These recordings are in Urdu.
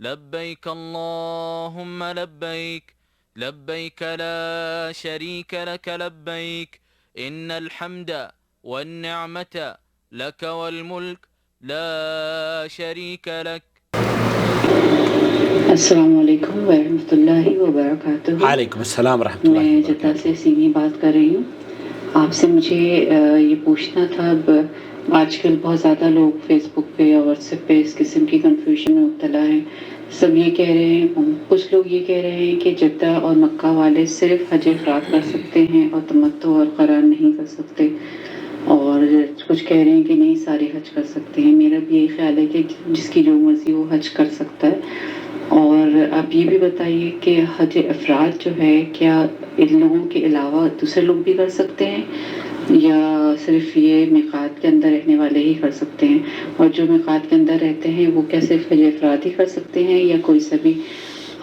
لبيك اللهم لبيك لبيك لا شريك لك لبيك إن الحمد والنعمة لك والملك لا شريك لك. السلام علیکم ورحمۃ اللہ وبرکاتہ. وعلیکم السلام ورحمۃ اللہ میں وبرکاتہ. جدہ سے سیمی بات کر رہی ہوں. آپ سے مجھے یہ پوچھنا تھا، اب آج کل بہت زیادہ لوگ فیس بک پہ یا واٹس ایپ پہ اس قسم کی کنفیوژن میں مبتلا ہیں. سب یہ کہہ رہے ہیں، کچھ لوگ یہ کہہ رہے ہیں کہ جدہ اور مکہ والے صرف حج افراد کر سکتے ہیں اور تمتع اور قران نہیں کر سکتے، اور کچھ کہہ رہے ہیں کہ نہیں سارے حج کر سکتے ہیں. میرا بھی یہی خیال ہے کہ جس کی جو مرضی وہ حج کر سکتا ہے. اور آپ یہ بھی بتائیے کہ حج افراد جو ہے کیا ان لوگوں کے علاوہ دوسرے لوگ بھی کر سکتے ہیں یا صرف یہ میقات کے اندر رہنے والے ہی کر سکتے ہیں؟ اور جو میقات کے اندر رہتے ہیں وہ کیا صرف حج افراد ہی کر سکتے ہیں یا کوئی سا بھی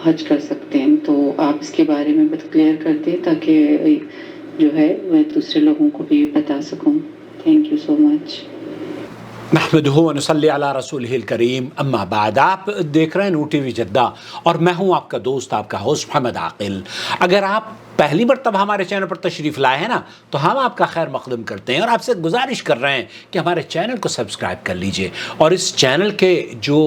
حج کر سکتے ہیں؟ تو آپ اس کے بارے میں بہت کلیئر کر دیں تاکہ جو ہے میں دوسرے لوگوں کو بھی بتا سکوں. تھینک یو سو مچ. نحمدہ و نصلی علی رسولہ الکریم. اما بعد، آپ دیکھ رہے ہیں نو ٹی وی جدہ اور میں ہوں آپ کا دوست، آپ کا ہوسٹ محمد عاقل. اگر آپ پہلی مرتبہ ہمارے چینل پر تشریف لائے ہیں نا تو ہم آپ کا خیر مقدم کرتے ہیں اور آپ سے گزارش کر رہے ہیں کہ ہمارے چینل کو سبسکرائب کر لیجئے، اور اس چینل کے جو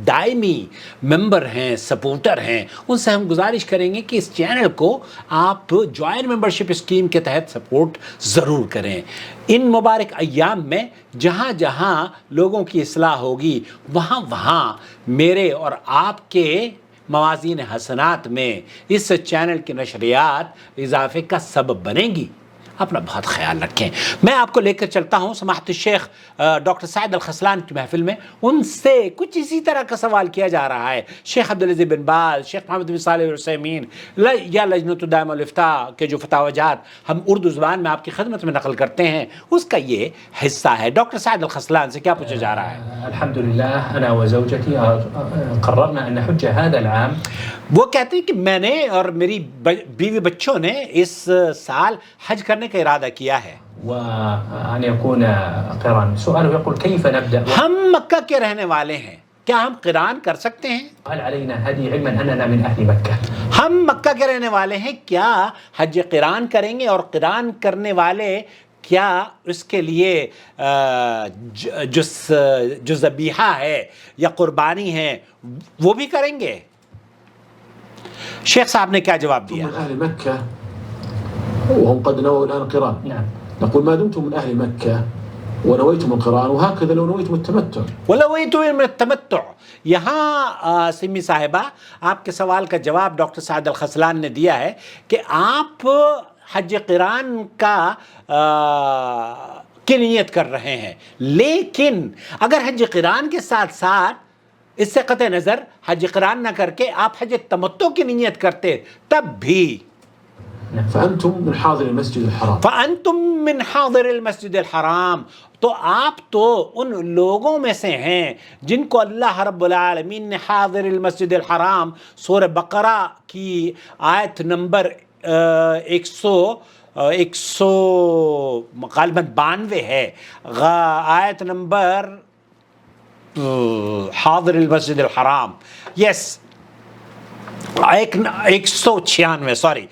دائمی ممبر ہیں، سپورٹر ہیں، ان سے ہم گزارش کریں گے کہ اس چینل کو آپ جوائن ممبرشپ اسکیم کے تحت سپورٹ ضرور کریں. ان مبارک ایام میں جہاں جہاں لوگوں کی اصلاح ہوگی وہاں میرے اور آپ کے موازین حسنات میں اس چینل کی نشریات اضافے کا سبب بنیں گی. اپنا بہت خیال رکھیں. میں آپ کو لے کر چلتا ہوں سماحت الشیخ ڈاکٹر سعد الخسلان کی محفل میں. ان سے کچھ اسی طرح کا سوال کیا جا رہا ہے. شیخ عبدالعزیز بن باز، شیخ محمد بن صالح العثیمین یا لجنۃ الدائمہ والافتاء کے جو فتاوی جات ہم اردو زبان میں آپ کی خدمت میں نقل کرتے ہیں، اس کا یہ حصہ ہے. ڈاکٹر سعد الخسلان سے کیا پوچھا جا رہا ہے؟ الحمد للہ انا وزوجتي قررنا ان نحج هذا العام. وہ کہتے ہیں کہ میں نے اور میری بیوی بچوں نے اس سال حج کرنے کا ارادہ کیا ہے. وأن يكون قران. سؤاله يقول كيف نبدأ؟ ہم مکہ کے رہنے والے ہیں، کیا ہم قران کر سکتے ہیں؟ هل علينا هدي علما أننا من أهل مكة؟ ہم مکہ کے رہنے والے ہیں، کیا حج قران کریں گے؟ اور قران کرنے والے کیا اس کے لیے جو ذبیحہ ہے یا قربانی ہے وہ بھی کریں گے؟ شیخ صاحب نے کیا جواب دیا؟ من أهل مكة وهم قد نووا الآن القران. نعم. نقول ما دمتم من أهل مكة ونويتم القران، وهكذا لو نويتم التمتع. وَلَوَيْتُمْ مِنَ التَّمَتُّعِ. یہاں سمی صاحبہ آپ کے سوال کا جواب ڈاکٹر سعد الخسلان نے دیا ہے کہ آپ حج قران کی نیت کر رہے ہیں، لیکن اگر حج قران کے ساتھ ساتھ اس سے قطع نظر حج قران نہ کر کے آپ حج تمتع کی نیت کرتے تب بھی فأنتم من حاضر المسجد الحرام. فأنتم من حاضر المسجد الحرام. تو آپ تو ان لوگوں میں سے ہیں جن کو اللہ رب العالمین نے حاضر المسجد الحرام سورہ بقرہ کی آیت نمبر 100 غالباً 92 ہے، آیت نمبر حاضر المسجد الحرام، یس 196 سوری،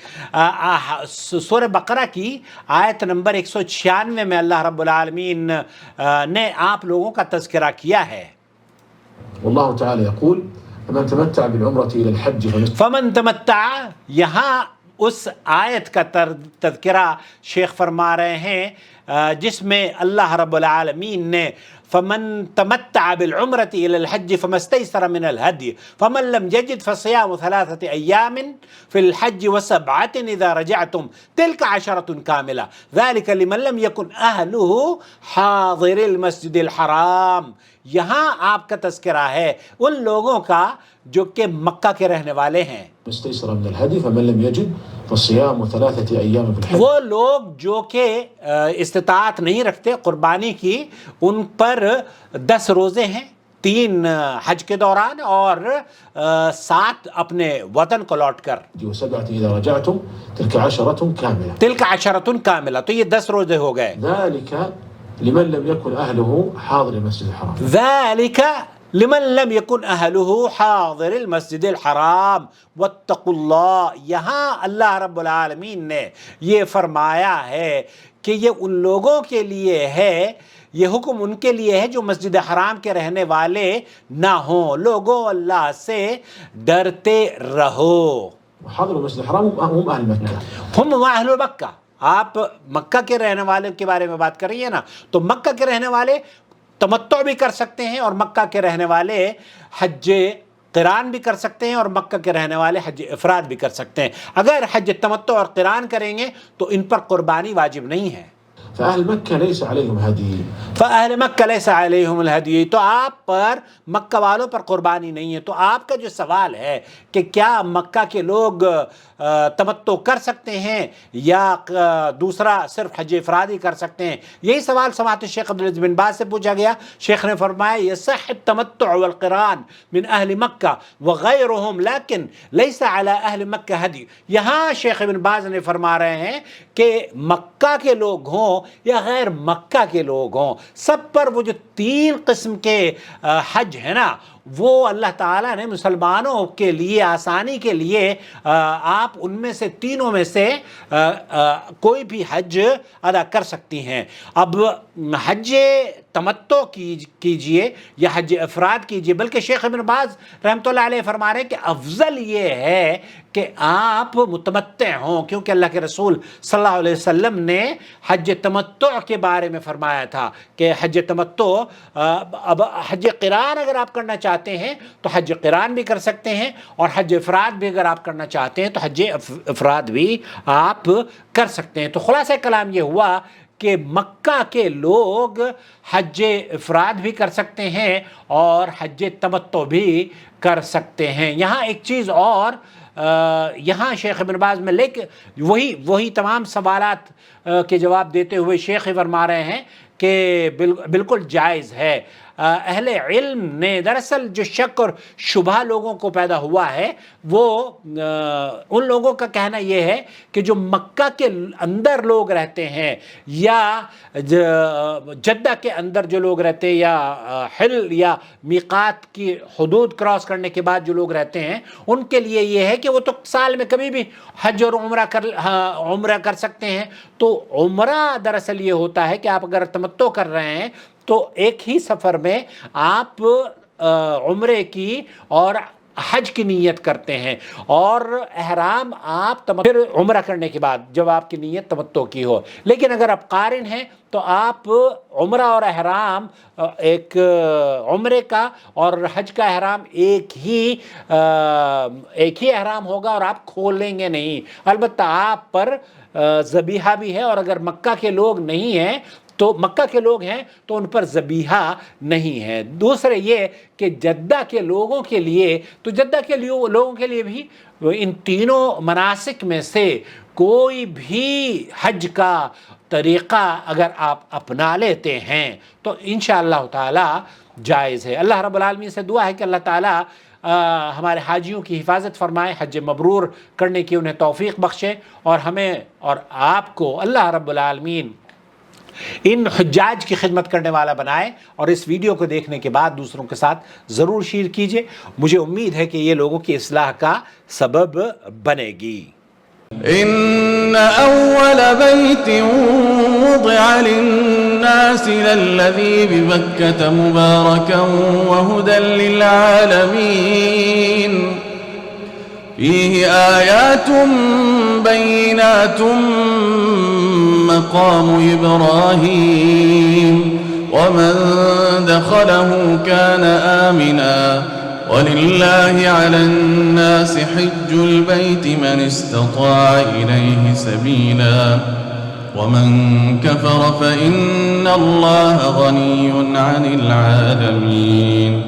سورہ بقرہ کی آیت نمبر 196 میں اللہ رب العالمین نے آپ لوگوں کا تذکرہ کیا ہے. والله تعالى يقول فمن تمتع بالعمرة إلى الحج فمن تمتع. یہاں اس آیت کا تذکرہ شیخ فرما رہے ہیں جس میں اللہ رب العالمین نے فمن تمتع بالعمرة إلى الحج فما استيسر من الهدي فمن لم يجد فصيام 3 أيام في الحج و7 إذا رجعتم تلك 10 كاملة ذلك لمن لم يكن أهله حاضر المسجد الحرام. یہاں آپ کا تذکرہ ہے ان لوگوں کا جو کہ مکہ کے رہنے والے ہیں. استيسر من الهدي فمن لم يجد فصيام 3 أيام في الحج. وہ لوگ جو کہ استطاعت نہیں رکھتے قربانی کی، ان پر 10 روزے ہیں، 3 حج کے دوران اور 7 اپنے وطن کو لوٹ کر. و7 إذا رجعتم تلك 10 كاملة. تلك 10 كاملة. تو یہ 10 روزے ہو گئے. ذلك لمن لم يكن أهله حاضر المسجد الحرام. ذلك لمن لم یکن اہلہ حاضر المسجد الحرام واتقوا اللہ. یہاں اللہ رب العالمین نے یہ فرمایا ہے کہ یہ ان لوگوں کے لیے ہے، یہ حکم ان کے لیے ہے جو مسجد حرام کے رہنے والے نہ ہوں. لوگوں اللہ سے ڈرتے رہو. حاضر المسجد الحرام هم اهل مکہ، ہم اہل مکہ. آپ مکہ کے رہنے والے کے بارے میں بات کر رہی ہیں نا، تو مکہ کے رہنے والے تمتع بھی کر سکتے ہیں، اور مکہ کے رہنے والے حج قران بھی کر سکتے ہیں، اور مکہ کے رہنے والے حج افراد بھی کر سکتے ہیں. اگر حج تمتع اور قران کریں گے تو ان پر قربانی واجب نہیں ہے. فأهل مکہ لیس علیہم ہدی، فاہل مکہ لیس علیہم الہدی، تو آپ پر مکہ والوں پر قربانی نہیں ہے. تو آپ کا جو سوال ہے کہ کیا مکہ کے لوگ تمتع کر سکتے ہیں یا دوسرا صرف حج افرادی کر سکتے ہیں، یہی سوال سماحت الشیخ عبدالعزیز بن باز سے پوچھا گیا. شیخ نے فرمایا یصح التمتع والقران من اہل مکہ وغیرہم لیکن لیس علی اہل مکہ ہدی. یہاں شیخ ابن باز نے فرما رہے ہیں کہ مکہ کے لوگ ہوں یا غیر مکہ کے لوگ ہوں، سب پر وہ جو 3 قسم کے حج ہے نا، وہ اللہ تعالیٰ نے مسلمانوں کے لیے آسانی کے لیے آپ ان میں سے تینوں میں سے کوئی بھی حج ادا کر سکتی ہیں. اب حج تمتع کیجئے یا حج افراد کیجئے، بلکہ شیخ ابن باز رحمۃ اللہ علیہ فرما رہے ہیں کہ افضل یہ ہے کہ آپ متمتع ہوں، کیونکہ اللہ کے رسول صلی اللہ علیہ وسلم نے حج تمتع کے بارے میں فرمایا تھا کہ حج تمتع، اب حج قران اگر آپ کرنا چاہتے ہیں تو حج قران بھی کر سکتے ہیں، اور حج افراد بھی اگر آپ کرنا چاہتے ہیں تو حج افراد بھی آپ کر سکتے ہیں. تو خلاصہ کلام یہ ہوا کہ مکہ کے لوگ حج افراد بھی کر سکتے ہیں اور حج تمتع بھی کر سکتے ہیں. یہاں ایک چیز اور، یہاں شیخ ابن باز میں وہی تمام سوالات کے جواب دیتے ہوئے شیخ فرما رہے ہیں کہ بالکل جائز ہے. اہل علم نے دراصل جو شک اور شبہ لوگوں کو پیدا ہوا ہے، وہ ان لوگوں کا کہنا یہ ہے کہ جو مکہ کے اندر لوگ رہتے ہیں یا جدہ کے اندر جو لوگ رہتے ہیں یا حل یا میقات کی حدود کراس کرنے کے بعد جو لوگ رہتے ہیں، ان کے لیے یہ ہے کہ وہ تو سال میں کبھی بھی حج اور عمرہ کر سکتے ہیں. تو عمرہ دراصل یہ ہوتا ہے کہ آپ اگر تمتع کر رہے ہیں تو ایک ہی سفر میں آپ عمرے کی اور حج کی نیت کرتے ہیں، اور احرام آپ پھر عمرہ کرنے کے بعد جب آپ کی نیت تمتع کی ہو. لیکن اگر آپ قارن ہیں تو آپ عمرہ اور احرام ایک عمرے کا اور حج کا احرام ایک ہی احرام ہوگا اور آپ کھولیں گے نہیں. البتہ آپ پر ذبیحہ بھی ہے، اور اگر مکہ کے لوگ نہیں ہیں تو مکہ کے لوگ ہیں تو ان پر ذبیحہ نہیں ہے. دوسرے یہ کہ جدہ کے لوگوں کے لیے، تو جدہ کے لوگوں کے لیے بھی ان تینوں مناسک میں سے کوئی بھی حج کا طریقہ اگر آپ اپنا لیتے ہیں تو انشاءاللہ تعالی جائز ہے. اللہ رب العالمین سے دعا ہے کہ اللہ تعالی ہمارے حاجیوں کی حفاظت فرمائے، حج مبرور کرنے کی انہیں توفیق بخشے، اور ہمیں اور آپ کو اللہ رب العالمین ان حجاج کی خدمت کرنے والا بنائے. اور اس ویڈیو کو دیکھنے کے بعد دوسروں کے ساتھ ضرور شیئر کیجئے. مجھے امید ہے کہ یہ لوگوں کی اصلاح کا سبب بنے گی. إن أول بيت وضع للناس للذي ببكة مباركا وهدى للعالمين فيه آيات بينات مقام إبراهيم ومن دخله كان آمنا ولله على الناس حج البيت من استطاع إليه سبيلا ومن كفر فإن الله غني عن العالمين